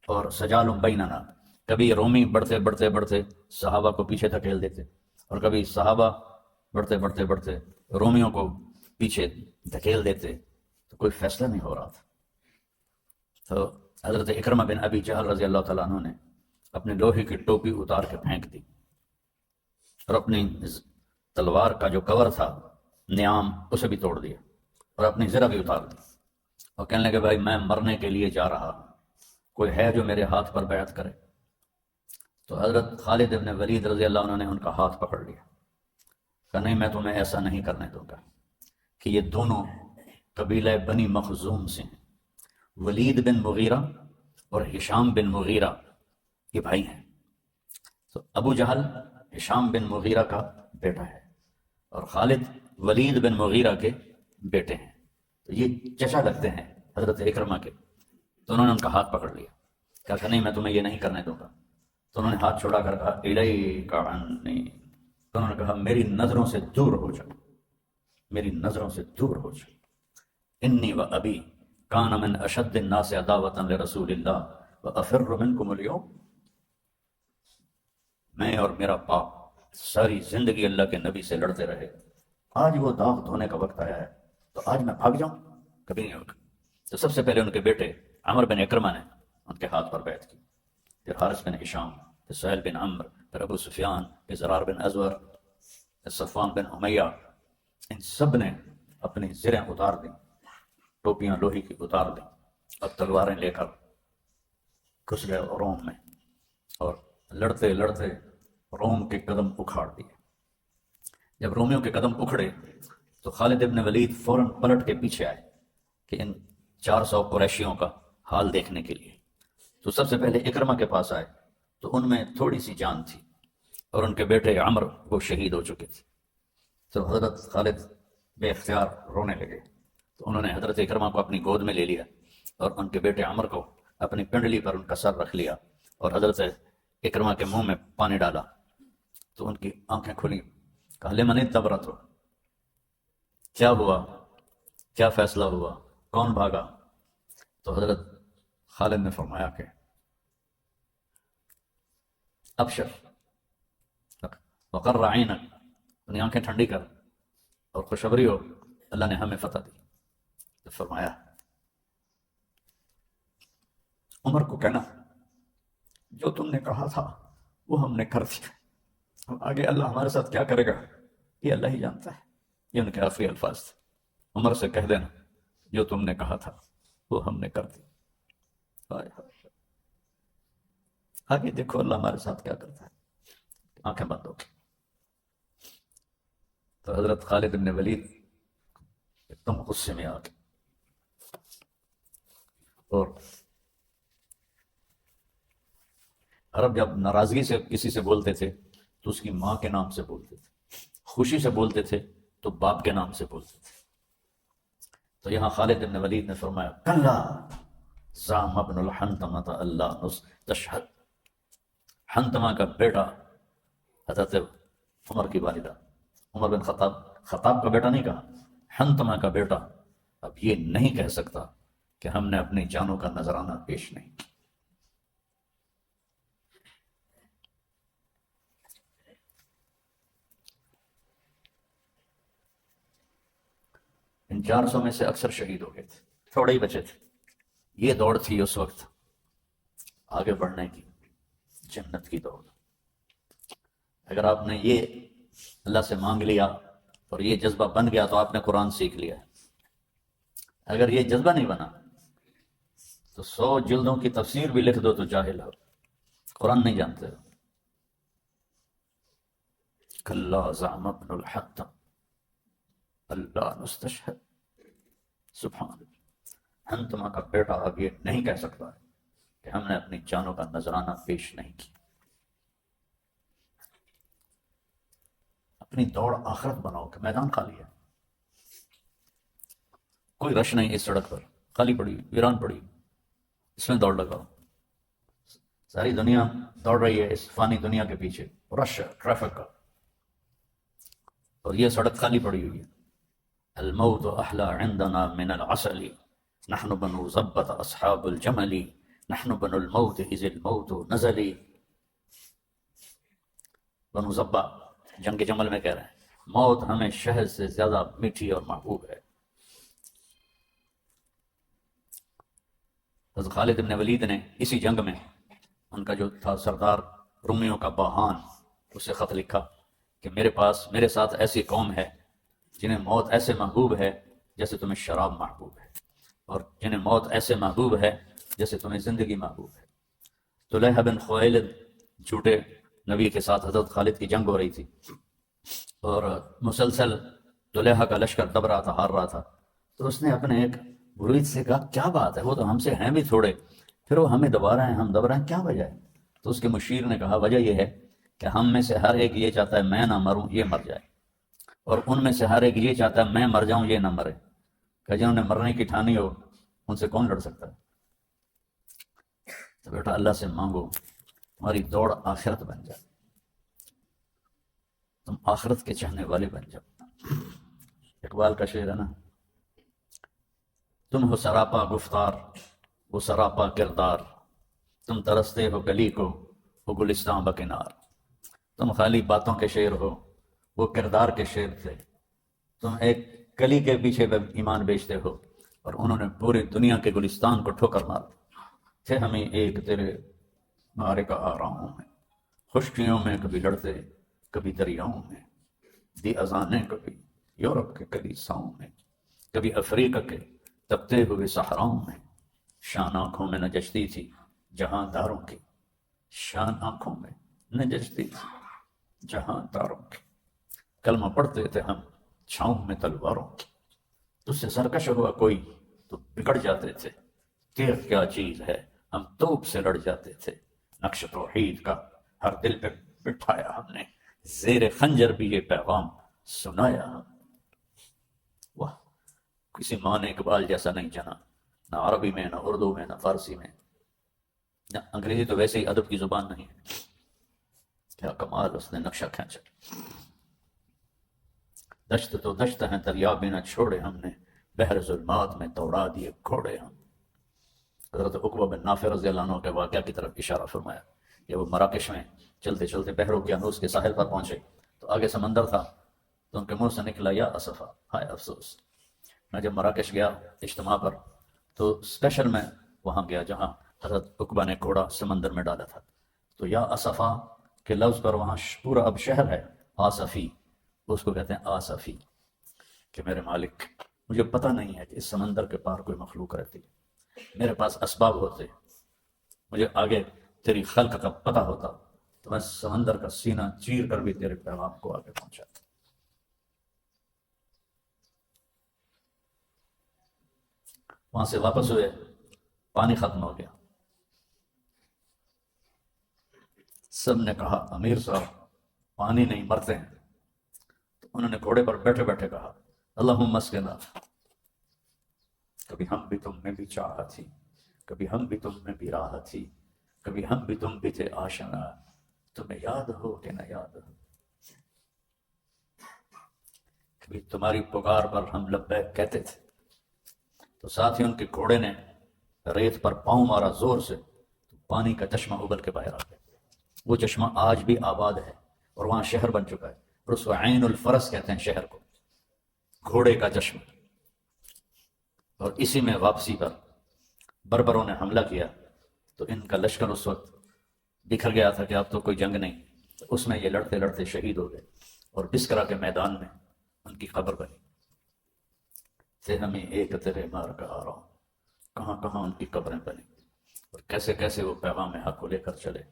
اور سجال بیننا، کبھی رومی بڑھتے بڑھتے بڑھتے صحابہ کو پیچھے دھکیل دیتے، اور کبھی صحابہ بڑھتے بڑھتے بڑھتے رومیوں کو پیچھے دھکیل دیتے، تو کوئی فیصلہ نہیں ہو رہا تھا۔ تو حضرت اکرمہ بن ابی جہل رضی اللہ تعالیٰ عنہ نے اپنے لوہے کی ٹوپی اتار کے پھینک دی، اور اپنی تلوار کا جو کور تھا نیام اسے بھی توڑ دیا، اور اپنی زرہ بھی اتار دی، اور کہنے لگے بھائی میں مرنے کے لیے جا رہا ہوں، کوئی ہے جو میرے ہاتھ پر بیعت کرے؟ تو حضرت خالد ابن ولید رضی اللہ عنہ نے ان کا ہاتھ پکڑ لیا، کہا نہیں میں تمہیں ایسا نہیں کرنے دوں گا، کہ یہ دونوں قبیلہ بنی مخزوم سے ہیں، ولید بن مغیرہ اور ہشام بن مغیرہ یہ بھائی ہیں۔ تو ابو جہل ہشام بن مغیرہ کا بیٹا ہے، اور خالد ولید بن مغیرہ کے بیٹے ہیں، تو یہ چچا لگتے ہیں حضرت اکرمہ کے۔ تو انہوں نے ان کا ہاتھ پکڑ لیا، کہا کہ نہیں میں تمہیں یہ نہیں کرنے دوں گا۔ تو انہوں نے ہاتھ چھوڑا کر کہا الیک عنی، تو انہوں نے کہا میری نظروں سے دور ہو جاؤ، میری نظروں سے دور ہو جاؤ۔ انی و ابی کان من اشد الناس عداوۃ لرسول اللہ وافر منکم اليوم، میں اور میرا باپ ساری زندگی اللہ کے نبی سے لڑتے رہے، آج وہ داغ دھونے کا وقت آیا ہے تو آج میں بھاگ جاؤں؟ کبھی نہیں ہوگا۔ تو سب سے پہلے ان کے بیٹے عمر بن اکرمہ نے ان کے ہاتھ پر بیعت کی، پھر حارث بن ہشام، پھر سہیل بن عمرو، پھر ابو سفیان، پھر زرار بن ازور، پھر صفوان بن امیہ، ان سب نے اپنی زریں اتار دیں، ٹوپیاں لوہی کی اتار دیں، اور تلواریں لے کر گھس گئے روم میں، اور لڑتے لڑتے روم کے قدم اکھاڑ دیے۔ جب رومیوں کے قدم اکھڑے تو خالد ابن ولید فوراً پلٹ کے پیچھے آئے کہ ان 400 قریشیوں کا حال دیکھنے کے لیے۔ تو سب سے پہلے اکرمہ کے پاس آئے تو ان میں تھوڑی سی جان تھی، اور ان کے بیٹے عمر وہ شہید ہو چکے تھے۔ تو حضرت خالد بے اختیار رونے لگے، تو انہوں نے حضرت اکرمہ کو اپنی گود میں لے لیا، اور ان کے بیٹے عمر کو اپنی پنڈلی پر ان کا سر رکھ لیا، اور حضرت اکرمہ کے منہ میں پانی ڈالا، تو ان کی آنکھیں کھلی، کہا لمن التبرۃ، کیا ہوا، کیا فیصلہ ہوا، کون بھاگا؟ تو حضرت خالد نے فرمایا کہ ابشر وقر عینک، اپنی آنکھیں ٹھنڈی کر اور خوشخبری ہو، اللہ نے ہمیں فتح دی۔ تو فرمایا عمر کو کہنا جو تم نے کہا تھا وہ ہم نے کر دیا، اب آگے اللہ ہمارے ساتھ کیا کرے گا یہ اللہ ہی جانتا ہے۔ یہ ان کے آخری الفاظ تھے، عمر سے کہہ دینا جو تم نے کہا تھا وہ ہم نے کر دیا۔ آگے دیکھو اللہ ہمارے ساتھ کیا کرتا ہے۔ آنکھیں بند ہو گئی تو حضرت خالد بن ولید ایک دم غصے میں آ گئے، اور عرب جب ناراضگی سے کسی سے بولتے تھے تو اس کی ماں کے نام سے بولتے تھے، خوشی سے بولتے تھے تو باپ کے نام سے بولتے تھے۔ تو یہاں خالد بن ولید نے فرمایا کلا زعم ابن الحنتمہ اللہ تشہد، حنتمہ کا بیٹا حضرت عمر کی والدہ، عمر بن خطاب کا بیٹا نہیں کہا، حنتمہ کا بیٹا اب یہ نہیں کہہ سکتا کہ ہم نے اپنی جانوں کا نذرانہ پیش نہیں کیا۔ ان 400 میں سے اکثر شہید ہو گئے تھے، تھوڑے ہی بچے تھے۔ یہ دوڑ تھی اس وقت آگے بڑھنے کی، جنت کی دوڑ۔ اگر آپ نے یہ اللہ سے مانگ لیا اور یہ جذبہ بن گیا تو آپ نے قرآن سیکھ لیا۔ اگر یہ جذبہ نہیں بنا تو 100 جلدوں کی تفسیر بھی لکھ دو تو جاہل ہو، قرآن نہیں جانتے ہو۔ کلا زعم ابن الحنتم، اللہ نستشہد، سبحان اللہ، ہم تمہاں کا بیٹا اب یہ نہیں کہہ سکتا کہ ہم نے اپنی جانوں کا نذرانہ پیش نہیں کیا۔ اپنی دوڑ آخرت بناؤ کہ میدان خالی ہے، کوئی رش نہیں، اس سڑک پر خالی پڑی ویران پڑی، اس میں دوڑ لگاؤ۔ ساری دنیا دوڑ رہی ہے اس فانی دنیا کے پیچھے، رش ہے ٹریفک کا، اور یہ سڑک خالی پڑی ہوئی ہے۔ الموت احلی عندنا من العسل، نحن بنو ضبط اصحاب الجمل، نحن بنو الموت اذ الموت نزلی۔ بنو ضبہ جنگ جمل میں کہہ رہے ہیں موت ہمیں شہد سے زیادہ میٹھی اور محبوب ہے۔ حضرت خالد بن ولید نے اسی جنگ میں ان کا جو تھا سردار رومیوں کا باہان، اسے خط لکھا کہ میرے ساتھ ایسی قوم ہے جنہیں موت ایسے محبوب ہے جیسے تمہیں شراب محبوب ہے، اور جنہیں موت ایسے محبوب ہے جیسے تمہیں زندگی محبوب ہے۔ طلحہ بن خویلد جھوٹے نبی کے ساتھ حضرت خالد کی جنگ ہو رہی تھی، اور مسلسل طلحہ کا لشکر دب رہا تھا، ہار رہا تھا، تو اس نے اپنے ایک مرید سے کہا کیا بات ہے، وہ تو ہم سے ہیں بھی تھوڑے، پھر وہ ہمیں دبا رہے ہیں، ہم دب رہے ہیں، کیا وجہ ہے؟ تو اس کے مشیر نے کہا وجہ یہ ہے کہ ہم میں سے ہر ایک یہ چاہتا ہے میں نہ مروں یہ مر جائے، اور ان میں سے ہر ایک یہ چاہتا ہے میں مر جاؤں یہ نہ مرے، کہ جنہوں نے مرنے کی ٹھانی ہو ان سے کون لڑ سکتا ہے؟ تو بیٹا اللہ سے مانگو تمہاری دوڑ آخرت بن جائے، تم آخرت کے چاہنے والے بن جاؤ۔ اقبال کا شعر ہے نا، تم ہو سراپا گفتار وہ سراپا کردار، تم ترستے ہو گلی کو وہ گلستان بکنار، تم خالی باتوں کے شعر ہو وہ کردار کے شعر تھے، تم ایک گلی کے پیچھے ایمان بیچتے ہو اور انہوں نے پوری دنیا کے گلستان کو ٹھوکر مار تھے ہمیں ایک تیرے مارے کا آراؤں میں، خشکیوں میں کبھی لڑتے کبھی دریاؤں میں، دی اذانیں کبھی یورپ کے کلیساؤں میں، کبھی افریقہ کے تپتے ہوئے صحراؤں میں، شان آنکھوں میں نجشتی تھی جہاں داروں کی، شان آنکھوں میں نجشتی تھی جہاں داروں کی، کلمہ پڑھتے تھے ہم چھاؤں میں تلواروں کی، تجھ سے سرکش ہوا کوئی تو بگڑ جاتے تھے، تیر کیا چیز ہے ہم توپ سے لڑ جاتے تھے، نقش توحید کا ہر دل پہ بٹھایا ہم نے، زیر خنجر بھی یہ پیغام سنایا ہم۔ واہ، کسی ماں نے اقبال جیسا نہیں جانا، نہ عربی میں نہ اردو میں نہ فارسی میں نہ انگریزی، تو ویسے ہی ادب کی زبان نہیں ہے، کیا کمال اس نے نقشہ کھینچا۔ دشت تو دشت ہیں دریا بھی نہ چھوڑے ہم نے، بحر ظلمات میں دوڑا دیے گھوڑے ہم۔ حضرت عقبہ بن نافع رضی اللہ عنہ کے واقعہ کی طرف اشارہ فرمایا کہ وہ مراکش میں چلتے چلتے بحر اوقیانوس کے ساحل پر پہنچے تو آگے سمندر تھا، تو ان کے منہ سے نکلا یا اسفا، ہائے افسوس۔ میں جب مراکش گیا اجتماع پر تو اسپیشل میں وہاں گیا جہاں حضرت عقبہ نے گھوڑا سمندر میں ڈالا تھا، تو یا اسفا کے لفظ پر وہاں پورا اب شہر ہے آصفی، اس کو کہتے ہیں آصفی، کہ میرے مالک مجھے پتہ نہیں ہے کہ اس سمندر کے پار کوئی مخلوق رہتی، میرے پاس اسباب ہوتے، مجھے آگے تیری خلق کا پتہ ہوتا تو میں سمندر کا سینہ چیر کر بھی تیرے پیغام کو آگے پہنچاتا۔ وہاں سے واپس ہوئے، پانی ختم ہو گیا، سب نے کہا امیر صاحب پانی نہیں مرتے ہیں، تو انہوں نے گھوڑے پر بیٹھے بیٹھے کہا اللہم اسقنا، کبھی ہم بھی تم میں بھی چاہت تھی، کبھی ہم بھی تم میں بھی راحت تھی، کبھی ہم بھی تم بھی تھے آشنا، تمہیں یاد ہو کہ نہ یاد ہو، کبھی تمہاری پکار پر ہم لبیک کہتے تھے، تو ساتھ ہی ان کے گھوڑے نے ریت پر پاؤں مارا زور سے، تو پانی کا چشمہ ابل کے باہر آ گیا۔ وہ چشمہ آج بھی آباد ہے اور وہاں شہر بن چکا ہے، اور اس کو عین الفرس کہتے ہیں شہر کو، گھوڑے کا چشمہ۔ اور اسی میں واپسی پر بربروں نے حملہ کیا تو ان کا لشکر اس وقت بکھر گیا تھا کہ اب تو کوئی جنگ نہیں، تو اس میں یہ لڑتے لڑتے شہید ہو گئے، اور بسکرا کے میدان میں ان کی قبر بنی تھے ہمیں ایک تیرے مار کا آ رہا ہوں، کہاں کہاں ان کی قبریں بنی، اور کیسے کیسے وہ پیغام حق کو لے کر چلے۔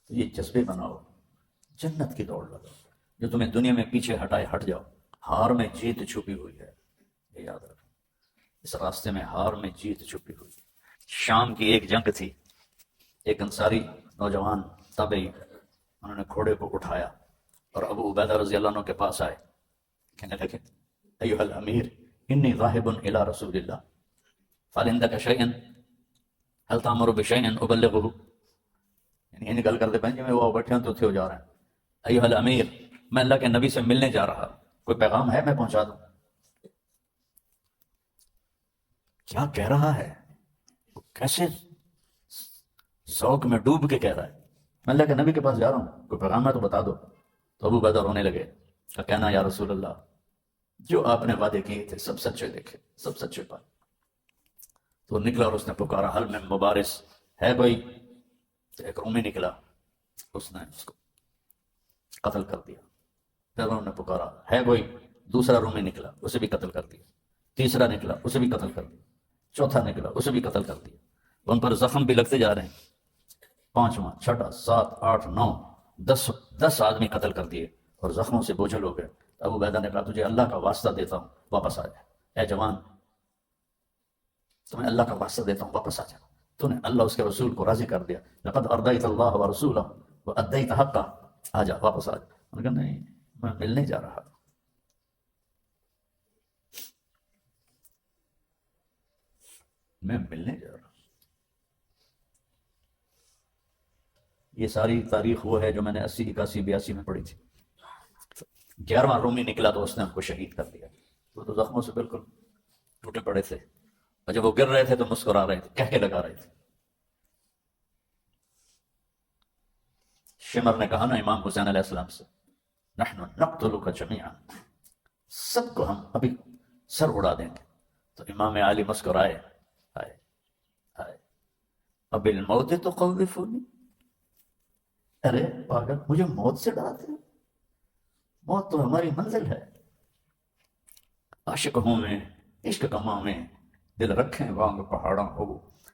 تو یہ جذبے بناؤ، جنت کی دوڑ لگاؤ، جو تمہیں دنیا میں پیچھے ہٹائے ہٹ جاؤ. ہار میں جیت چھپی ہوئی ہے، یہ یاد رکھو. اس راستے میں ہار میں جیت چھپی ہوئی. شام کی ایک جنگ تھی، ایک انصاری نوجوان تابعی، انہوں نے گھوڑے کو اٹھایا اور ابو عبیدہ رضی اللہ عنہ کے پاس آئے. کہنے لگے ایھا الامیر انی ذاہب الی رسول اللہ فہل عندک شیء هل تأمر بشیء ابلغه. یعنی یہ نکل کر دے پہنچے میں وہ بیٹھے ہیں تو تھے ہو جا رہے ہیں. ایھا الامیر، میں اللہ کے نبی سے ملنے جا رہا، کوئی پیغام ہے میں پہنچا دوں. کیا کہہ رہا ہے، کیسے ذوق میں ڈوب کے کہہ رہا ہے، میں اللہ کے نبی کے پاس جا رہا ہوں، کوئی پیغام ہے تو بتا دو. تو ابو عبیدہ رونے لگے. کہنا یا رسول اللہ، جو آپ نے وعدے کیے تھے سب سچے دیکھے، سب سچے پائے. تو نکلا اور اس نے پکارا حل میں مبارس ہے کوئی؟ تو ایک رومی نکلا، اس نے اس کو قتل کر دیا. پھر انہوں نے پکارا ہے کوئی؟ دوسرا رومی نکلا، اسے بھی قتل کر دیا. تیسرا نکلا، اسے بھی قتل کر دیا. چوتھا نکلا، اسے بھی قتل کر دیا. ان پر زخم بھی لگتے جا رہے ہیں. پانچواں، چھٹا، 7، 8، 9، 10 آدمی قتل کر دیے اور زخموں سے بوجھل ہو گئے. ابو عبیدہ نے کہا تجھے اللہ کا واسطہ دیتا ہوں واپس آ جا. اے جوان، تمہیں اللہ کا واسطہ دیتا ہوں واپس آ جا. تو نے اللہ اس کے رسول کو راضی کر دیا. لقد ارضیت اللہ ورسولہ وادیت حقہ، آ جا واپس آ جا. انہوں نے کہا نہیں، میں ملنے جا رہا. میں ملنے جا رہا. یہ ساری تاریخ وہ ہے جو میں نے 80، 81، 82 میں پڑھی تھی. 11واں رومی نکلا تو اس نے ہم کو شہید کر دیا. وہ تو زخموں سے بالکل ٹوٹے پڑے تھے، اور جب وہ گر رہے تھے تو مسکرا رہے تھے، کہہ کے لگا رہے تھے. شمر نے کہا نا امام حسین علیہ السلام سے، نحن نقتلک جمیعا، سب کو ہم ابھی سر اڑا دیں گے. تو امام علی مسکرائے، آئے آئے اب الموت تخوفنی، ارے پاگل مجھے موت سے ڈراتے ہیں، موت تو ہماری منزل ہے. عاشق ہوں میں، عشق کماں میں، دل رکھیں وانگ پہاڑاں ہو،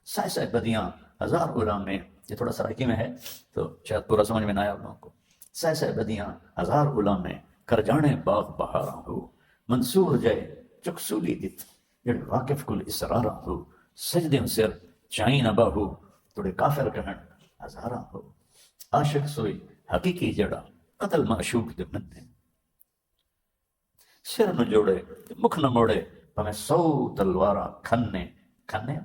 سائے سائے بدیاں ہزار غلام میں. یہ تھوڑا سرائکی میں ہے تو شاید پورا سمجھ میں نہ آیا آپ لوگوں کو. سائے سائے بدیاں ہزار غلام میں، کر جانے باغ بہاراں ہو، منصور جائے چکسولی دت جڑ واقف کل اسراراں ہو، سجدے سر چائیں نہ باہو توڑے کافر کہن ہزاراں ہو. عاشق سوئی حقیقی جڑا قتل معشوق دے مننے، سر نہ جوڑے مکھ نہ موڑے ہمیں 100 تلواراں کھنے کھنے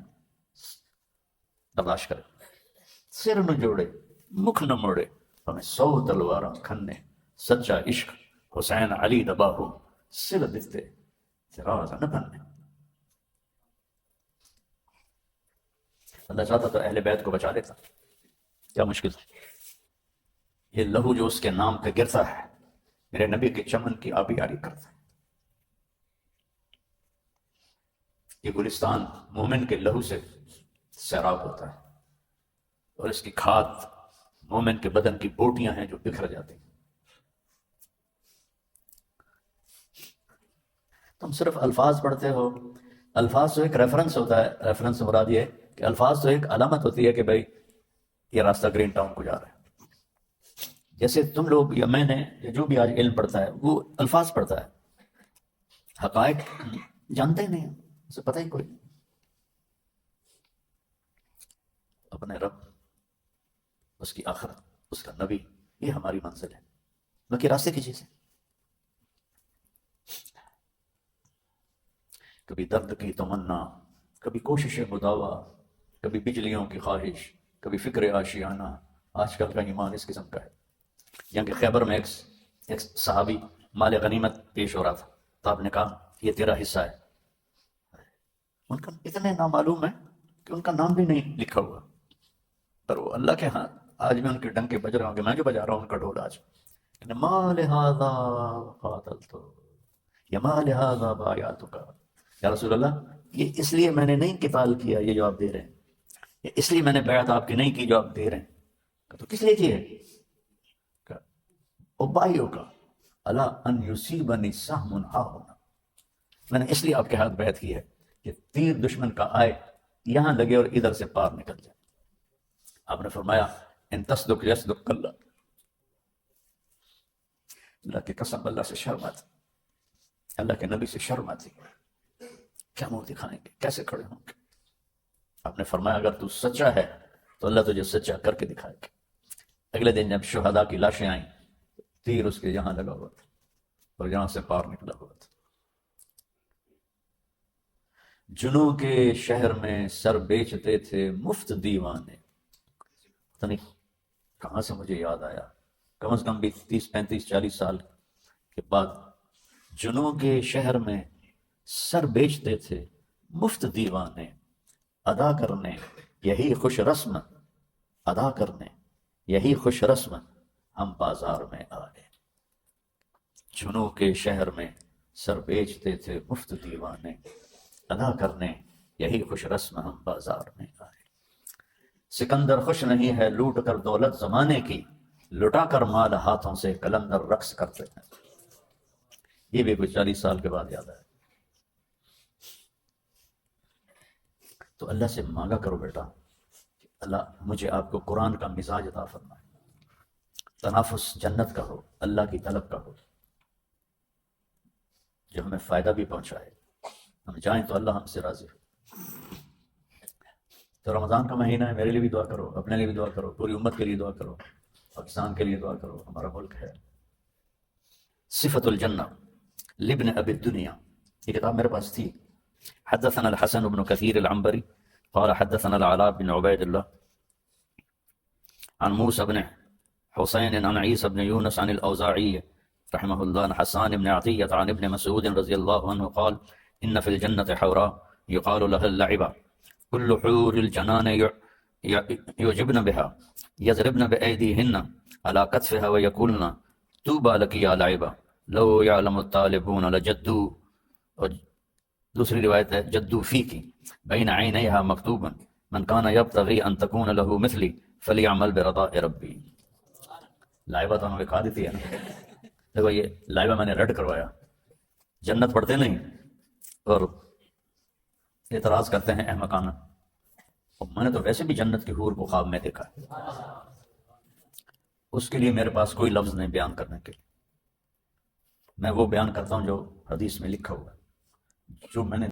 برداشت کرے. سر نہ جوڑے مکھ نہ موڑے ہمیں 100 تلواراں کھنے، سچا عشق حسین علی دباہو، سر دتے چراغ نہ بننے. اللہ چاہتا تو اہل بیت کو بچا لیتا، کیا مشکل تھا. یہ لہو جو اس کے نام پہ گرتا ہے میرے نبی کے چمن کی آبی یاری کرتا ہے. یہ گلستان مومن کے لہو سے سیراب ہوتا ہے، اور اس کی کھاد مومن کے بدن کی بوٹیاں ہیں جو بکھر جاتی ہیں. تم صرف الفاظ پڑھتے ہو. الفاظ تو ایک ریفرنس ہوتا ہے، ریفرنس سے مراد یہ ہے کہ الفاظ تو ایک علامت ہوتی ہے کہ بھائی یہ راستہ گرین ٹاؤن کو جا رہا ہے. جیسے تم لوگ یا میں نے یا جو بھی آج علم پڑھتا ہے وہ الفاظ پڑھتا ہے، حقائق جانتے ہی نہیں ہیں، اسے پتہ ہی کوئی نہیں. اپنے رب، اس کی آخرت، اس کا نبی، یہ ہماری منزل ہے، باقی راستے کی چیزیں. کبھی درد کی تمنا، کبھی کوشش مداوا، کبھی بجلیوں کی خواہش، کبھی فکر آشیانہ. آج کل کا ایمان اس قسم کا ہے. جنگ خیبر میں ایک صحابی مال غنیمت پیش ہو رہا تھا تو آپ نے کہا یہ تیرا حصہ ہے. ان کا اتنے نامعلوم ہے کہ ان کا نام بھی نہیں لکھا ہوا، پر وہ اللہ کے ہاں آج میں ان کے ڈنکے بج رہا ہوں کہ میں جو بجا رہا ہوں ان کا ڈھول آج. مال ہذا قاتلت یا مال ہذا بایعتک، یا رسول اللہ یہ اس لیے میں نے نہیں قتال کیا یہ جو آپ دے رہے ہیں، یہ اس لیے میں نے بیعت آپ کی نہیں کی جو آپ دے رہے ہیں. تو کس لیے کی ہے؟ ابائیوں کا الا ان یصیبنی سہم ہاہنا، میں نے اس لیے آپ کے ہاتھ بیعت کی ہے کہ تیر دشمن کا آئے یہاں لگے اور ادھر سے پار نکل جائے. آپ نے فرمایا ان تصدق یصدق اللہ، اللہ کی قسم اللہ سے شرم آتی، اللہ کے نبی سے شرم آتی، کیا منہ دکھائیں گے، کیسے کھڑے ہوں گے؟ آپ نے فرمایا اگر تو سچا ہے تو اللہ تجھے سچا کر کے دکھائے گا۔ اگلے دن جب شہداء کی لاشیں آئیں، تیر اس کے یہاں لگا ہوا تھا اور یہاں سے پار نکلا ہوا تھا۔ جنوں کے شہر میں سر بیچتے تھے مفت دیوانے، پتہ نہیں کہاں سے مجھے یاد آیا، کم از کم بھی 30 35 40 سال کے بعد، جنوں کے شہر میں سر بیچتے تھے مفت دیوانے، ادا کرنے یہی خوش رسم، ادا کرنے یہی خوش رسم ہم بازار میں آئے۔ جنوں کے شہر میں سر بیچتے تھے مفت دیوانے، ادا کرنے یہی خوش رسم ہم بازار میں آئے۔ سکندر خوش نہیں ہے لوٹ کر دولت زمانے کی، لٹا کر مال ہاتھوں سے کلندر رقص کرتے ہیں۔ یہ بھی کچھ 40 سال کے بعد یاد آیا۔ تو اللہ سے مانگا کرو بیٹا، اللہ مجھے آپ کو قرآن کا مزاج عطا فرمائے، تنافس جنت کا ہو، اللہ کی طلب کا ہو، جو ہمیں فائدہ بھی پہنچائے، ہم جائیں تو اللہ ہم سے راضی ہو۔ تو رمضان کا مہینہ ہے، میرے لیے بھی دعا کرو، اپنے لیے بھی دعا کرو، پوری امت کے لیے دعا کرو، پاکستان کے لیے دعا کرو، ہمارا ملک ہے۔ صفت الجنہ لابن ابی الدنیا، یہ کتاب میرے پاس تھی۔ حدثنا الحسن بن كثير العنبري قال حدثنا العلاء بن عبيد الله عن موسى بن حسين عن عيسى بن يونس عن الأوزاعي رحمه الله عن حسان بن عطية عن ابن مسعود رضي الله عنه قال إن في الجنة حوراء يقال لها اللعبة كل حور الجنان يعجبن بها يضربن بأيديهن على كتفها ويقولن طوبى لك يا لعبة لو يعلم الطالبون لجدوا، اور دوسری روایت ہے جدو فی کی بین عینیہا مکتوبا من کان یبتغی ان تکون له مثلی فلیعمل برضاء ربی۔ لائبہ تو ہمیں لکھا دیتی ہے نا، دیکھو یہ لائبہ میں نے رد کروایا، جنت پڑھتے نہیں اور اعتراض کرتے ہیں احمقانہ، اور میں نے تو ویسے بھی جنت کی حور کو خواب میں دیکھا ہے۔ اس کے لیے میرے پاس کوئی لفظ نہیں بیان کرنے کے لیے، میں وہ بیان کرتا ہوں جو حدیث میں لکھا ہوا ہے، جو میں نے